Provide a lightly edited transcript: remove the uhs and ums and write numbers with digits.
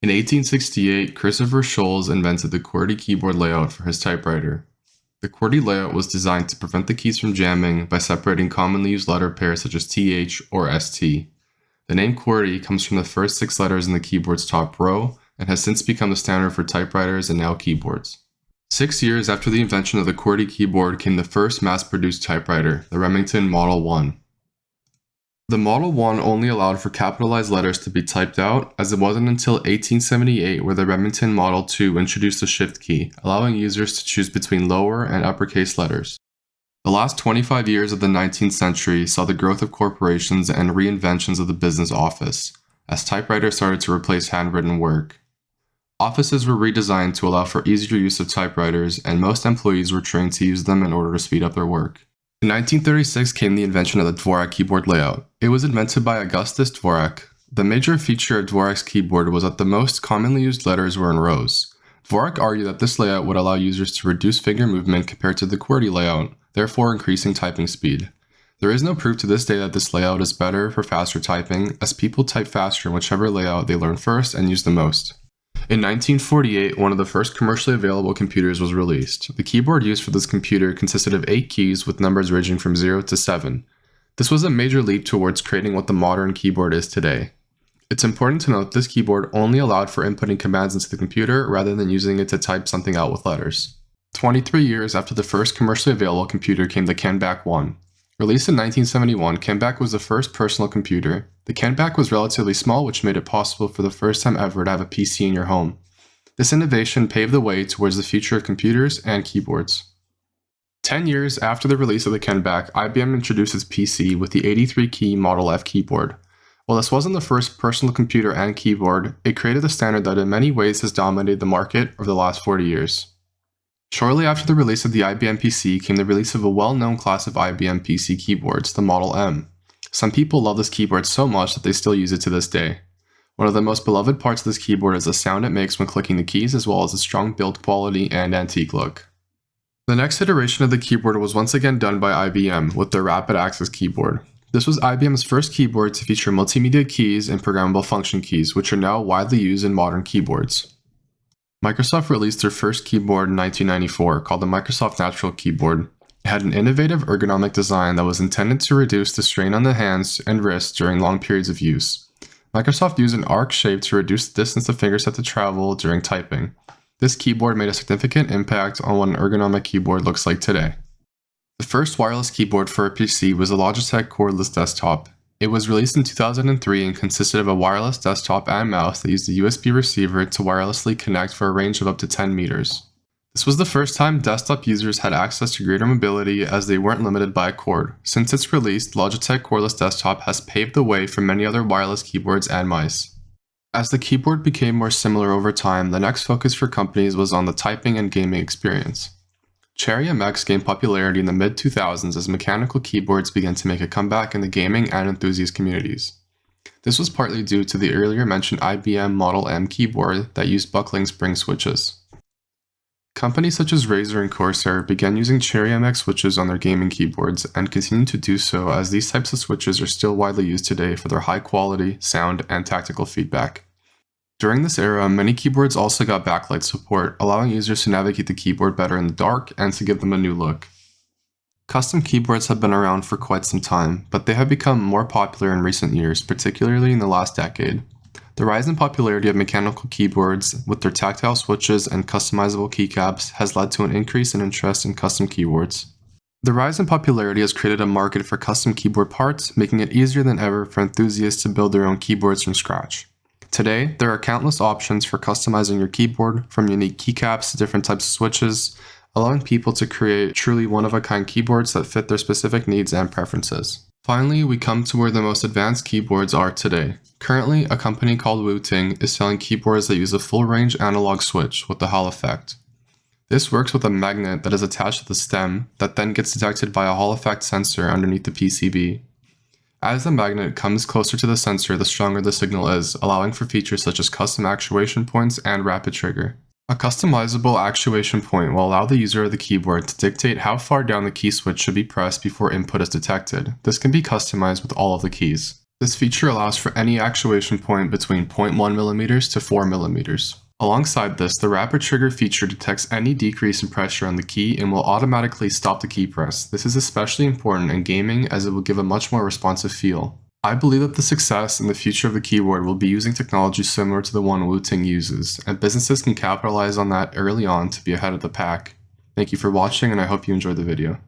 In 1868, Christopher Sholes invented the QWERTY keyboard layout for his typewriter. The QWERTY layout was designed to prevent the keys from jamming by separating commonly used letter pairs such as TH or ST. The name QWERTY comes from the first 6 letters in the keyboard's top row and has since become the standard for typewriters and now keyboards. 6 years after the invention of the QWERTY keyboard came the first mass-produced typewriter, the Remington Model 1. The Model 1 only allowed for capitalized letters to be typed out, as it wasn't until 1878 where the Remington Model 2 introduced the shift key, allowing users to choose between lower and uppercase letters. The last 25 years of the 19th century saw the growth of corporations and reinventions of the business office, as typewriters started to replace handwritten work. Offices were redesigned to allow for easier use of typewriters, and most employees were trained to use them in order to speed up their work. In 1936 came the invention of the Dvorak keyboard layout. It was invented by Augustus Dvorak. The major feature of Dvorak's keyboard was that the most commonly used letters were in rows. Dvorak argued that this layout would allow users to reduce finger movement compared to the QWERTY layout, therefore increasing typing speed. There is no proof to this day that this layout is better for faster typing, as people type faster in whichever layout they learn first and use the most. In 1948, one of the first commercially available computers was released. The keyboard used for this computer consisted of 8 keys with numbers ranging from 0 to 7. This was a major leap towards creating what the modern keyboard is today. It's important to note this keyboard only allowed for inputting commands into the computer rather than using it to type something out with letters. 23 years after the first commercially available computer came the Canbac 1. Released in 1971, Canbac was the first personal computer. The Canbac was relatively small, which made it possible for the first time ever to have a PC in your home. This innovation paved the way towards the future of computers and keyboards. 10 years after the release of the Canbac, IBM introduced its PC with the 83-key Model F keyboard. While this wasn't the first personal computer and keyboard, it created a standard that in many ways has dominated the market over the last 40 years. Shortly after the release of the IBM PC came the release of a well-known class of IBM PC keyboards, the Model M. Some people love this keyboard so much that they still use it to this day. One of the most beloved parts of this keyboard is the sound it makes when clicking the keys, as well as the strong build quality and antique look. The next iteration of the keyboard was once again done by IBM with their Rapid Access keyboard. This was IBM's first keyboard to feature multimedia keys and programmable function keys, which are now widely used in modern keyboards. Microsoft released their first keyboard in 1994 called the Microsoft Natural Keyboard. It had an innovative ergonomic design that was intended to reduce the strain on the hands and wrists during long periods of use. Microsoft used an arc shape to reduce the distance the fingers had to travel during typing. This keyboard made a significant impact on what an ergonomic keyboard looks like today. The first wireless keyboard for a PC was the Logitech Cordless Desktop. It was released in 2003 and consisted of a wireless desktop and mouse that used a USB receiver to wirelessly connect for a range of up to 10 meters. This was the first time desktop users had access to greater mobility, as they weren't limited by a cord. Since its release, Logitech Cordless Desktop has paved the way for many other wireless keyboards and mice. As the keyboard became more similar over time, the next focus for companies was on the typing and gaming experience. Cherry MX gained popularity in the mid-2000s as mechanical keyboards began to make a comeback in the gaming and enthusiast communities. This was partly due to the earlier mentioned IBM Model M keyboard that used buckling spring switches. Companies such as Razer and Corsair began using Cherry MX switches on their gaming keyboards and continue to do so, as these types of switches are still widely used today for their high quality, sound, and tactical feedback. During this era, many keyboards also got backlight support, allowing users to navigate the keyboard better in the dark and to give them a new look. Custom keyboards have been around for quite some time, but they have become more popular in recent years, particularly in the last decade. The rise in popularity of mechanical keyboards with their tactile switches and customizable keycaps has led to an increase in interest in custom keyboards. The rise in popularity has created a market for custom keyboard parts, making it easier than ever for enthusiasts to build their own keyboards from scratch. Today, there are countless options for customizing your keyboard, from unique keycaps to different types of switches, allowing people to create truly one-of-a-kind keyboards that fit their specific needs and preferences. Finally, we come to where the most advanced keyboards are today. Currently, a company called Wuting is selling keyboards that use a full-range analog switch with the Hall effect. This works with a magnet that is attached to the stem that then gets detected by a Hall effect sensor underneath the PCB. As the magnet comes closer to the sensor, the stronger the signal is, allowing for features such as custom actuation points and rapid trigger. A customizable actuation point will allow the user of the keyboard to dictate how far down the key switch should be pressed before input is detected. This can be customized with all of the keys. This feature allows for any actuation point between 0.1mm to 4mm. Alongside this, the rapid trigger feature detects any decrease in pressure on the key and will automatically stop the key press. This is especially important in gaming as it will give a much more responsive feel. I believe that the success and the future of the keyboard will be using technology similar to the one Wuting uses, and businesses can capitalize on that early on to be ahead of the pack. Thank you for watching, and I hope you enjoyed the video.